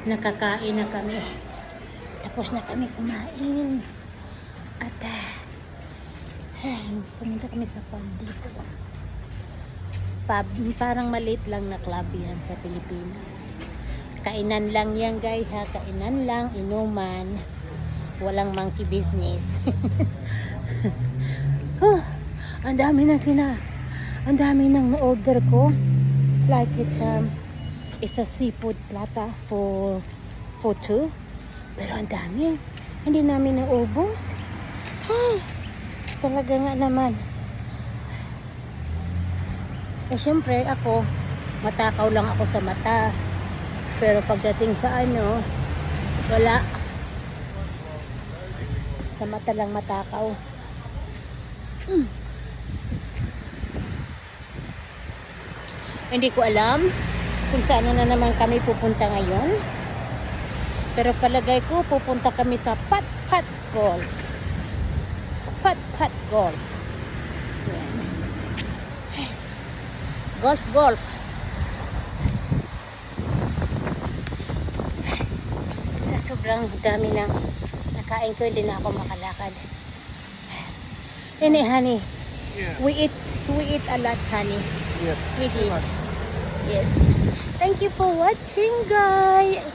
nakakain na kami. Tapos na kami kumain. At pumunta kami sa pub dito. Pub, parang maliit lang na club yan sa Pilipinas. Kainan lang yan guys ha. Kainan lang, inuman. Walang monkey business. Ang dami nang na-order ko. Like it's a seafood plata for two. Pero ang dami. Hindi namin naubos. Talaga nga naman. Eh syempre ako, matakaw lang ako sa mata. Pero pagdating sa ano, wala. Sa mata lang matakaw. Hindi ko alam kung saan na naman kami pupunta ngayon. Pero palagay ko pupunta kami sa Pat-Pat Golf. Pat-Pat Golf. Yan. Golf. Sa sobrang dami ng nakain ko, hindi na ako makalakad. Honey. Yeah. We eat a lot, honey. Yeah. We did. Yes. Thank you for watching, guys.